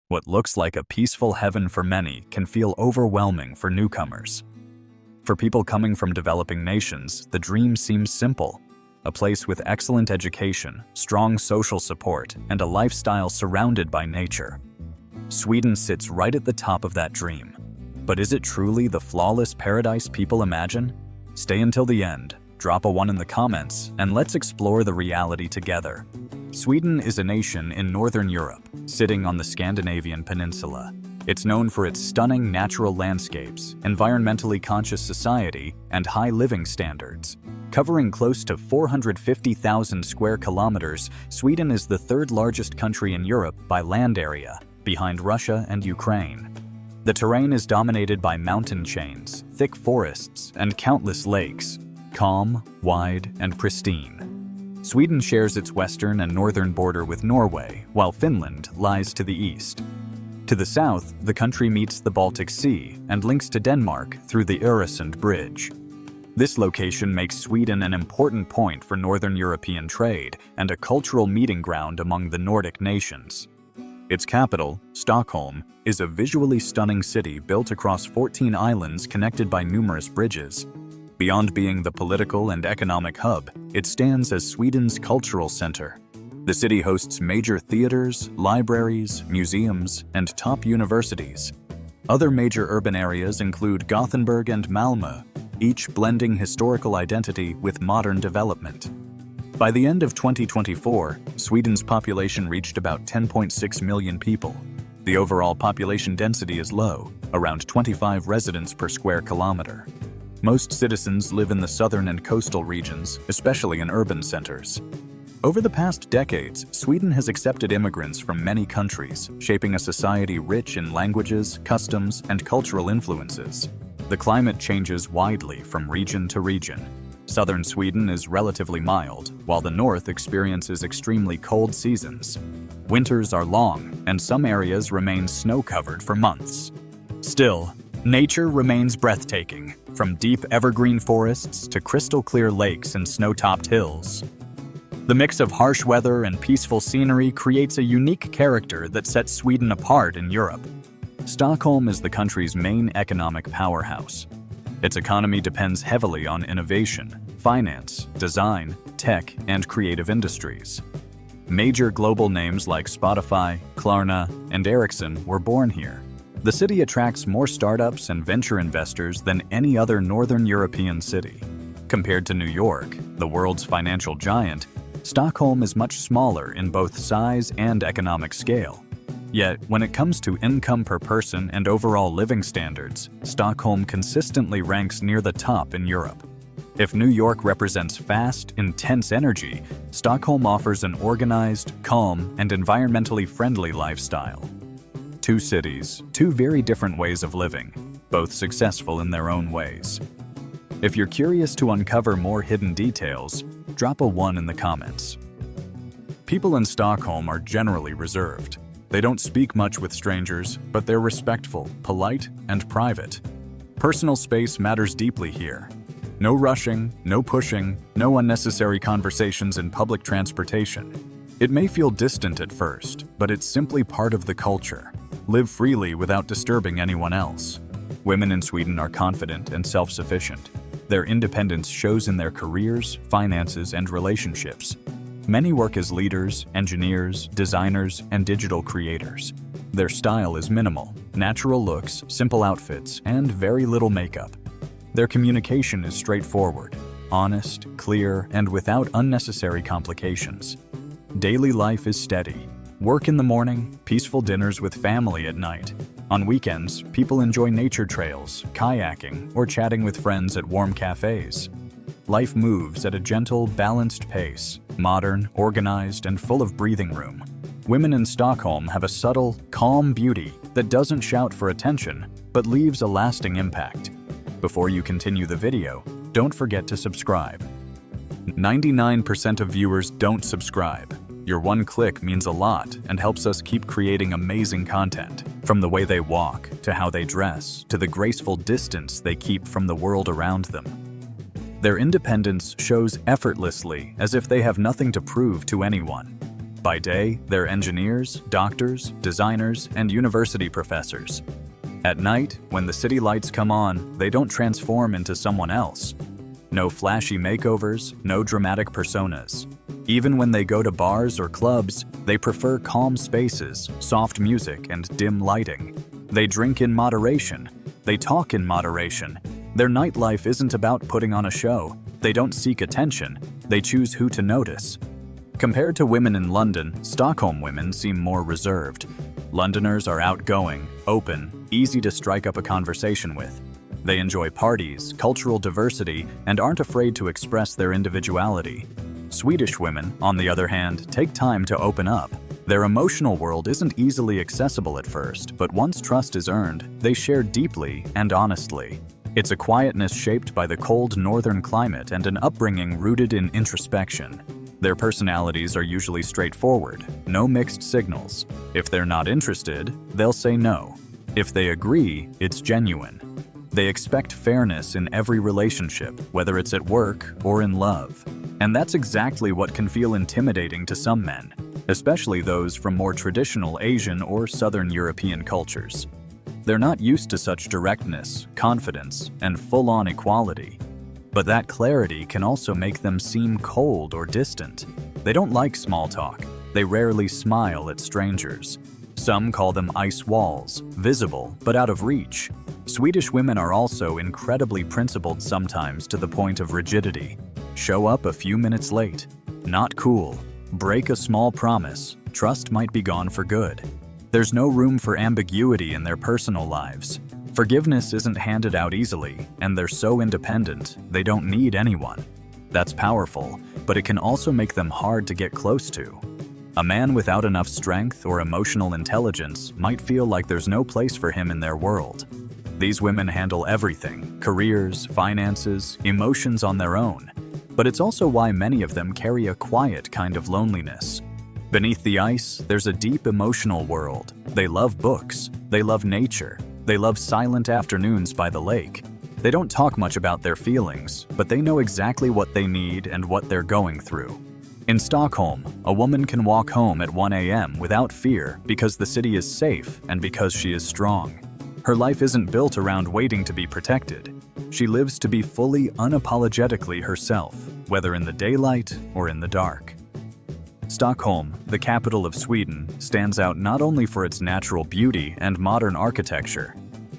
What looks like a peaceful heaven for many can feel overwhelming for newcomers. For people coming from developing nations, the dream seems simple: a place with excellent education, strong social support, and a lifestyle surrounded by nature. Sweden sits right at the top of that dream. But is it truly the flawless paradise people imagine? Stay until the end, drop a 1 in the comments, and let's explore the reality together. Sweden is a nation in Northern Europe, sitting on the Scandinavian peninsula. It's known for its stunning natural landscapes, environmentally conscious society, and high living standards. Covering close to 450,000 square kilometers, Sweden is the third largest country in Europe by land area, behind Russia and Ukraine. The terrain is dominated by mountain chains, thick forests, and countless lakes, calm, wide, and pristine. Sweden shares its western and northern border with Norway, while Finland lies to the east. To the south, the country meets the Baltic Sea and links to Denmark through the Öresund Bridge. This location makes Sweden an important point for Northern European trade and a cultural meeting ground among the Nordic nations. Its capital, Stockholm, is a visually stunning city built across 14 islands connected by numerous bridges. Beyond being the political and economic hub, it stands as Sweden's cultural center. The city hosts major theaters, libraries, museums, and top universities. Other major urban areas include Gothenburg and Malmö, each blending historical identity with modern development. By the end of 2024, Sweden's population reached about 10.6 million people. The overall population density is low, around 25 residents per square kilometer. Most citizens live in the southern and coastal regions, especially in urban centers. Over the past decades, Sweden has accepted immigrants from many countries, shaping a society rich in languages, customs, and cultural influences. The climate changes widely from region to region. Southern Sweden is relatively mild, while the north experiences extremely cold seasons. Winters are long, and some areas remain snow-covered for months. Still, nature remains breathtaking, from deep evergreen forests to crystal-clear lakes and snow-topped hills. The mix of harsh weather and peaceful scenery creates a unique character that sets Sweden apart in Europe. Stockholm is the country's main economic powerhouse. Its economy depends heavily on innovation, finance, design, tech, and creative industries. Major global names like Spotify, Klarna, and Ericsson were born here. The city attracts more startups and venture investors than any other Northern European city. Compared to New York, the world's financial giant, Stockholm is much smaller in both size and economic scale. Yet, when it comes to income per person and overall living standards, Stockholm consistently ranks near the top in Europe. If New York represents fast, intense energy, Stockholm offers an organized, calm, and environmentally friendly lifestyle. Two cities, two very different ways of living, both successful in their own ways. If you're curious to uncover more hidden details, drop a 1 in the comments. People in Stockholm are generally reserved. They don't speak much with strangers, but they're respectful, polite, and private. Personal space matters deeply here. No rushing, no pushing, no unnecessary conversations in public transportation. It may feel distant at first, but it's simply part of the culture. Live freely without disturbing anyone else. Women in Sweden are confident and self-sufficient. Their independence shows in their careers, finances, and relationships. Many work as leaders, engineers, designers, and digital creators. Their style is minimal, natural looks, simple outfits, and very little makeup. Their communication is straightforward, honest, clear, and without unnecessary complications. Daily life is steady. Work in the morning, peaceful dinners with family at night. On weekends, people enjoy nature trails, kayaking, or chatting with friends at warm cafes. Life moves at a gentle, balanced pace, modern, organized, and full of breathing room. Women in Stockholm have a subtle, calm beauty that doesn't shout for attention, but leaves a lasting impact. Before you continue the video, don't forget to subscribe. 99% of viewers don't subscribe. Your one click means a lot and helps us keep creating amazing content. From the way they walk, to how they dress, to the graceful distance they keep from the world around them. Their independence shows effortlessly, as if they have nothing to prove to anyone. By day, they're engineers, doctors, designers, and university professors. At night, when the city lights come on, they don't transform into someone else. No flashy makeovers, no dramatic personas. Even when they go to bars or clubs, they prefer calm spaces, soft music, and dim lighting. They drink in moderation. They talk in moderation. Their nightlife isn't about putting on a show. They don't seek attention. They choose who to notice. Compared to women in London, Stockholm women seem more reserved. Londoners are outgoing, open, easy to strike up a conversation with. They enjoy parties, cultural diversity, and aren't afraid to express their individuality. Swedish women, on the other hand, take time to open up. Their emotional world isn't easily accessible at first, but once trust is earned, they share deeply and honestly. It's a quietness shaped by the cold northern climate and an upbringing rooted in introspection. Their personalities are usually straightforward, no mixed signals. If they're not interested, they'll say no. If they agree, it's genuine. They expect fairness in every relationship, whether it's at work or in love. And that's exactly what can feel intimidating to some men, especially those from more traditional Asian or Southern European cultures. They're not used to such directness, confidence, and full-on equality. But that clarity can also make them seem cold or distant. They don't like small talk. They rarely smile at strangers. Some call them ice walls, visible but out of reach. Swedish women are also incredibly principled sometimes to the point of rigidity. Show up a few minutes late. Not cool. Break a small promise. Trust might be gone for good. There's no room for ambiguity in their personal lives. Forgiveness isn't handed out easily, and they're so independent, they don't need anyone. That's powerful, but it can also make them hard to get close to. A man without enough strength or emotional intelligence might feel like there's no place for him in their world. These women handle everything, careers, finances, emotions on their own. But it's also why many of them carry a quiet kind of loneliness. Beneath the ice, there's a deep emotional world. They love books. They love nature. They love silent afternoons by the lake. They don't talk much about their feelings, but they know exactly what they need and what they're going through. In Stockholm, a woman can walk home at 1 a.m. without fear because the city is safe and because she is strong. Her life isn't built around waiting to be protected. She lives to be fully, unapologetically herself, whether in the daylight or in the dark. Stockholm, the capital of Sweden, stands out not only for its natural beauty and modern architecture.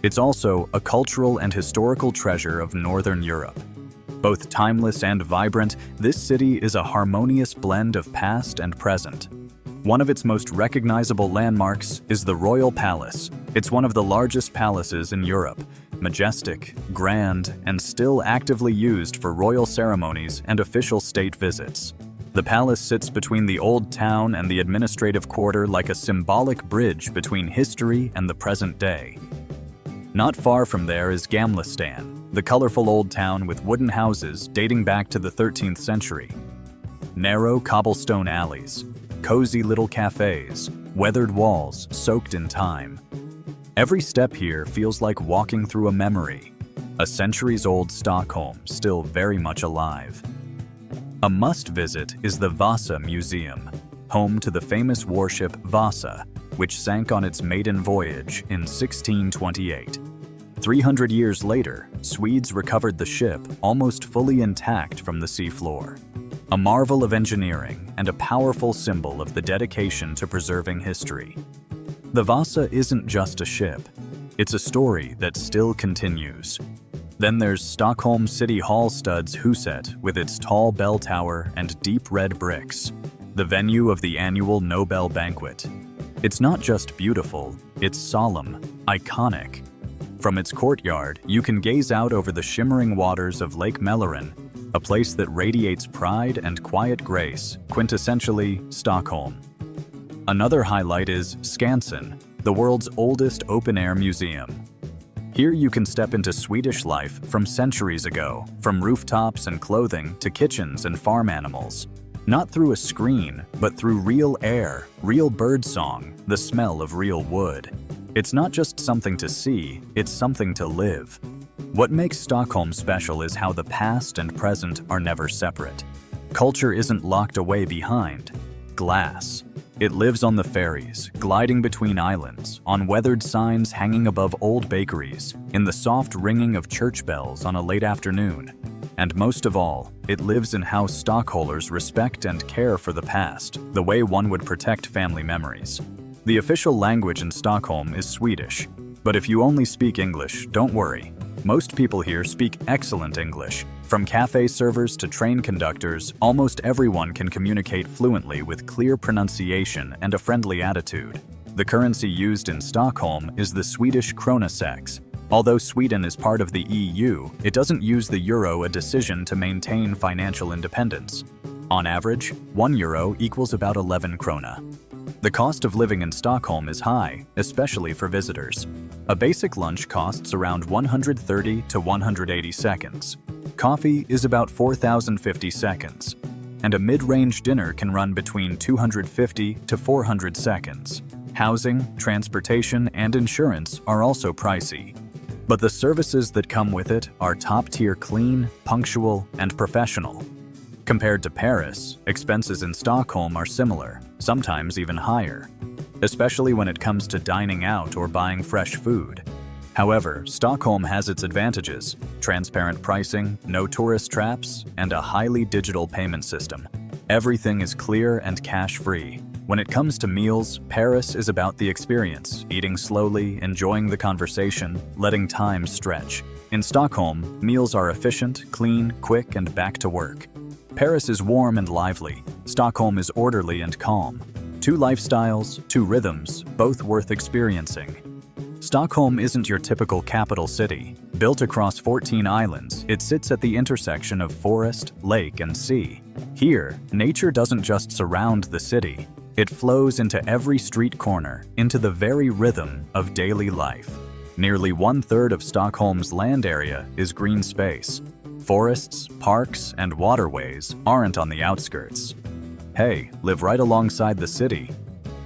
It's also a cultural and historical treasure of Northern Europe. Both timeless and vibrant, this city is a harmonious blend of past and present. One of its most recognizable landmarks is the Royal Palace. It's one of the largest palaces in Europe, majestic, grand, and still actively used for royal ceremonies and official state visits. The palace sits between the old town and the administrative quarter like a symbolic bridge between history and the present day. Not far from there is Gamlestan, the colorful old town with wooden houses dating back to the 13th century. Narrow cobblestone alleys, cozy little cafes, weathered walls soaked in time. Every step here feels like walking through a memory, a centuries-old Stockholm still very much alive. A must-visit is the Vasa Museum, home to the famous warship Vasa, which sank on its maiden voyage in 1628. 300 years later, Swedes recovered the ship almost fully intact from the seafloor. A marvel of engineering and a powerful symbol of the dedication to preserving history. The Vasa isn't just a ship, it's a story that still continues. Then there's Stockholm City Hall Stud's Huset with its tall bell tower and deep red bricks, the venue of the annual Nobel banquet. It's not just beautiful, it's solemn, iconic. From its courtyard, you can gaze out over the shimmering waters of Lake Mälaren, a place that radiates pride and quiet grace, quintessentially Stockholm. Another highlight is Skansen, the world's oldest open-air museum. Here you can step into Swedish life from centuries ago, from rooftops and clothing to kitchens and farm animals. Not through a screen, but through real air, real birdsong, the smell of real wood. It's not just something to see, it's something to live. What makes Stockholm special is how the past and present are never separate. Culture isn't locked away behind glass. It lives on the ferries, gliding between islands, on weathered signs hanging above old bakeries, in the soft ringing of church bells on a late afternoon. And most of all, it lives in how Stockholmers respect and care for the past, the way one would protect family memories. The official language in Stockholm is Swedish, but if you only speak English, don't worry. Most people here speak excellent English. From cafe servers to train conductors, almost everyone can communicate fluently with clear pronunciation and a friendly attitude. The currency used in Stockholm is the Swedish krona sex. Although Sweden is part of the EU, it doesn't use the euro, a decision to maintain financial independence. On average, 1 euro equals about 11 krona. The cost of living in Stockholm is high, especially for visitors. A basic lunch costs around 130 to 180 seconds. Coffee is about 4,050 seconds. And a mid-range dinner can run between 250 to 400 seconds. Housing, transportation, and insurance are also pricey. But the services that come with it are top-tier clean, punctual, and professional. Compared to Paris, expenses in Stockholm are similar, sometimes even higher, especially when it comes to dining out or buying fresh food. However, Stockholm has its advantages: transparent pricing, no tourist traps, and a highly digital payment system. Everything is clear and cash-free. When it comes to meals, Paris is about the experience, eating slowly, enjoying the conversation, letting time stretch. In Stockholm, meals are efficient, clean, quick, and back to work. Paris is warm and lively. Stockholm is orderly and calm. Two lifestyles, two rhythms, both worth experiencing. Stockholm isn't your typical capital city. Built across 14 islands, it sits at the intersection of forest, lake, and sea. Here, nature doesn't just surround the city. It flows into every street corner, into the very rhythm of daily life. Nearly 1/3 of Stockholm's land area is green space. Forests, parks, and waterways aren't on the outskirts. Hey, live right alongside the city.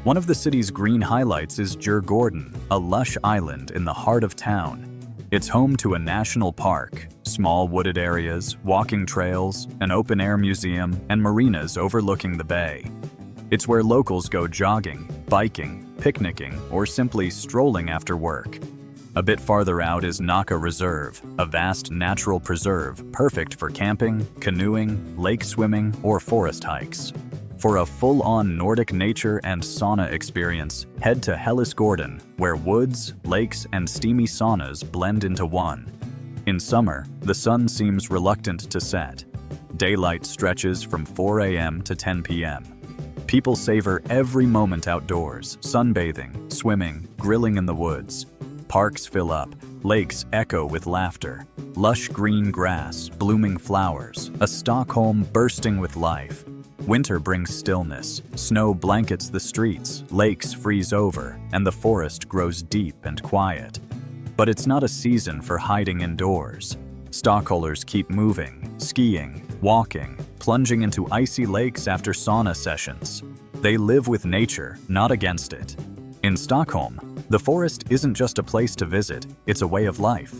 One of the city's green highlights is Djurgården, a lush island in the heart of town. It's home to a national park, small wooded areas, walking trails, an open-air museum, and marinas overlooking the bay. It's where locals go jogging, biking, picnicking, or simply strolling after work. A bit farther out is Nacka Reserve, a vast natural preserve perfect for camping, canoeing, lake swimming, or forest hikes. For a full-on Nordic nature and sauna experience, head to Hellisgården, where woods, lakes, and steamy saunas blend into one. In summer, the sun seems reluctant to set. Daylight stretches from 4 a.m. to 10 p.m. People savor every moment outdoors, sunbathing, swimming, grilling in the woods. Parks fill up, lakes echo with laughter. Lush green grass, blooming flowers, a Stockholm bursting with life. Winter brings stillness, snow blankets the streets, lakes freeze over, and the forest grows deep and quiet. But it's not a season for hiding indoors. Stockholmers keep moving, skiing, walking, plunging into icy lakes after sauna sessions. They live with nature, not against it. In Stockholm, the forest isn't just a place to visit, it's a way of life.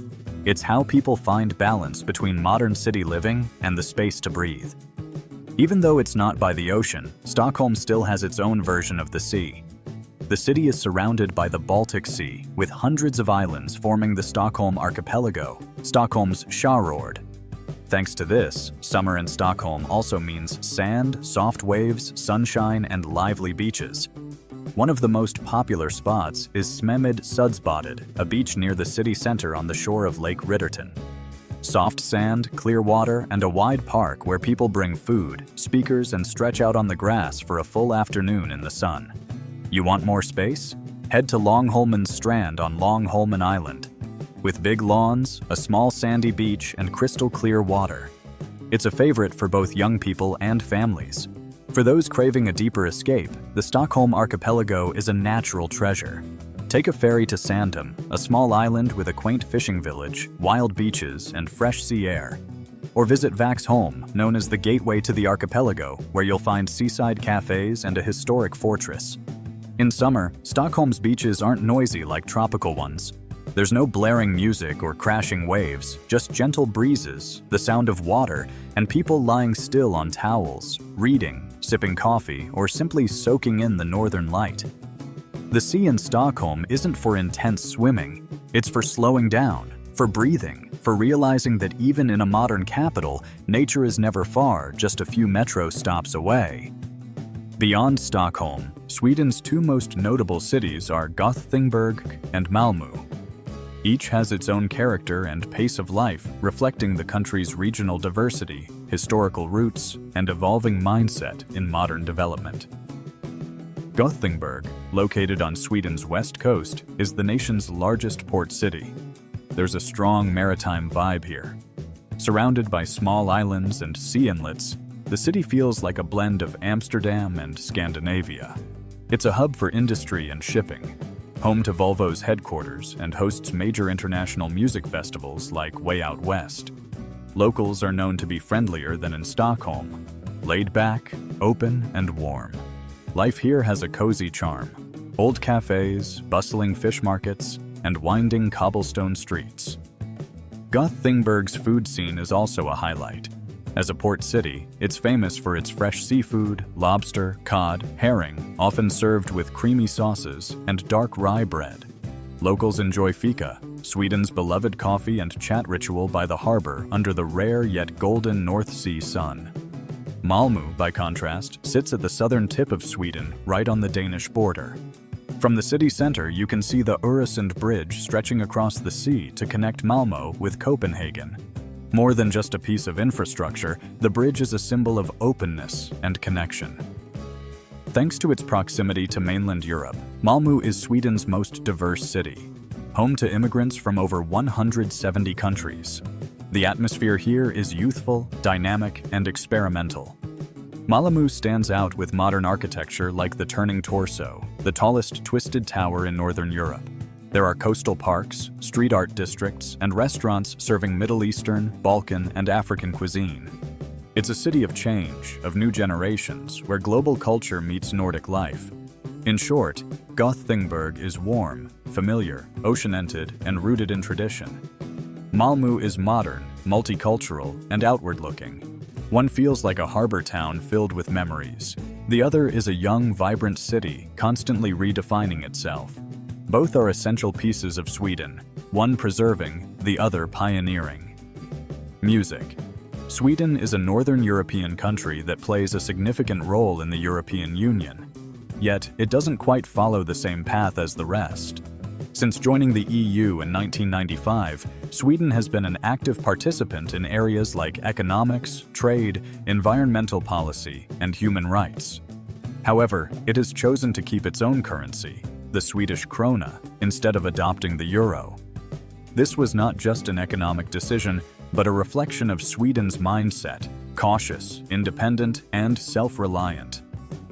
It's how people find balance between modern city living and the space to breathe. Even though it's not by the ocean, Stockholm still has its own version of the sea. The city is surrounded by the Baltic Sea, with hundreds of islands forming the Stockholm archipelago, Stockholm's Skärgård. Thanks to this, summer in Stockholm also means sand, soft waves, sunshine, and lively beaches. One of the most popular spots is Smemid Sudsbadet, a beach near the city center on the shore of Lake Ridderton. Soft sand, clear water, and a wide park where people bring food, speakers, and stretch out on the grass for a full afternoon in the sun. You want more space? Head to Långholmen Strand on Långholmen Island. With big lawns, a small sandy beach, and crystal clear water. It's a favorite for both young people and families. For those craving a deeper escape, the Stockholm archipelago is a natural treasure. Take a ferry to Sandhamn, a small island with a quaint fishing village, wild beaches, and fresh sea air. Or visit Vaxholm, known as the gateway to the archipelago, where you'll find seaside cafes and a historic fortress. In summer, Stockholm's beaches aren't noisy like tropical ones. There's no blaring music or crashing waves, just gentle breezes, the sound of water, and people lying still on towels, reading, sipping coffee, or simply soaking in the northern light. The sea in Stockholm isn't for intense swimming, it's for slowing down, for breathing, for realizing that even in a modern capital, nature is never far, just a few metro stops away. Beyond Stockholm, Sweden's two most notable cities are Gothenburg and Malmö. Each has its own character and pace of life, reflecting the country's regional diversity, historical roots, and evolving mindset in modern development. Gothenburg, located on Sweden's west coast, is the nation's largest port city. There's a strong maritime vibe here. Surrounded by small islands and sea inlets, the city feels like a blend of Amsterdam and Scandinavia. It's a hub for industry and shipping, home to Volvo's headquarters, and hosts major international music festivals like Way Out West. Locals are known to be friendlier than in Stockholm, laid back, open, and warm. Life here has a cozy charm. Old cafes, bustling fish markets, and winding cobblestone streets. Gothenburg's food scene is also a highlight. As a port city, it's famous for its fresh seafood, lobster, cod, herring, often served with creamy sauces, and dark rye bread. Locals enjoy fika, Sweden's beloved coffee and chat ritual by the harbor under the rare yet golden North Sea sun. Malmö, by contrast, sits at the southern tip of Sweden, right on the Danish border. From the city center, you can see the Öresund Bridge stretching across the sea to connect Malmö with Copenhagen. More than just a piece of infrastructure, the bridge is a symbol of openness and connection. Thanks to its proximity to mainland Europe, Malmö is Sweden's most diverse city, home to immigrants from over 170 countries. The atmosphere here is youthful, dynamic, and experimental. Malmö stands out with modern architecture like the Turning Torso, the tallest twisted tower in Northern Europe. There are coastal parks, street art districts, and restaurants serving Middle Eastern, Balkan, and African cuisine. It's a city of change, of new generations, where global culture meets Nordic life. In short, Gothenburg is warm, familiar, ocean-ended, and rooted in tradition. Malmö is modern, multicultural, and outward-looking. One feels like a harbor town filled with memories. The other is a young, vibrant city, constantly redefining itself. Both are essential pieces of Sweden, one preserving, the other pioneering. Music. Sweden is a Northern European country that plays a significant role in the European Union. Yet, it doesn't quite follow the same path as the rest. Since joining the EU in 1995, Sweden has been an active participant in areas like economics, trade, environmental policy, and human rights. However, it has chosen to keep its own currency, the Swedish krona, instead of adopting the euro. This was not just an economic decision, but a reflection of Sweden's mindset: cautious, independent, and self-reliant.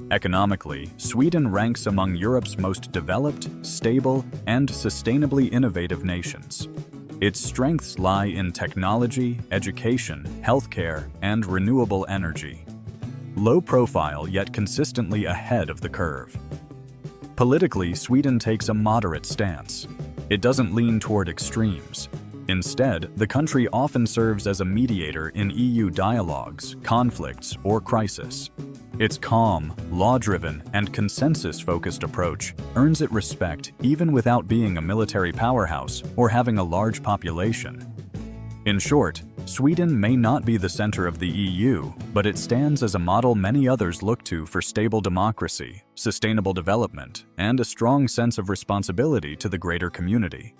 Economically, Sweden ranks among Europe's most developed, stable, and sustainably innovative nations. Its strengths lie in technology, education, healthcare, and renewable energy. Low profile yet consistently ahead of the curve. Politically, Sweden takes a moderate stance. It doesn't lean toward extremes. Instead, the country often serves as a mediator in EU dialogues, conflicts, or crisis. Its calm, law-driven, and consensus-focused approach earns it respect even without being a military powerhouse or having a large population. In short, Sweden may not be the center of the EU, but it stands as a model many others look to for stable democracy, sustainable development, and a strong sense of responsibility to the greater community.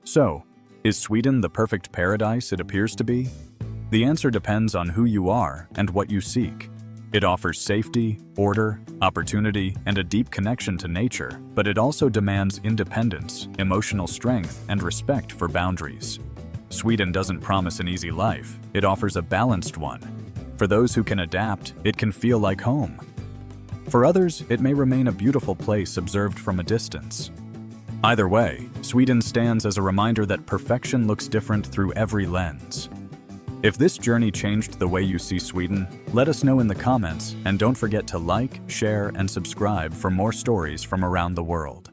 So, is Sweden the perfect paradise it appears to be? The answer depends on who you are and what you seek. It offers safety, order, opportunity, and a deep connection to nature, but it also demands independence, emotional strength, and respect for boundaries. Sweden doesn't promise an easy life, it offers a balanced one. For those who can adapt, it can feel like home. For others, it may remain a beautiful place observed from a distance. Either way, Sweden stands as a reminder that perfection looks different through every lens. If this journey changed the way you see Sweden, let us know in the comments, and don't forget to like, share, and subscribe for more stories from around the world.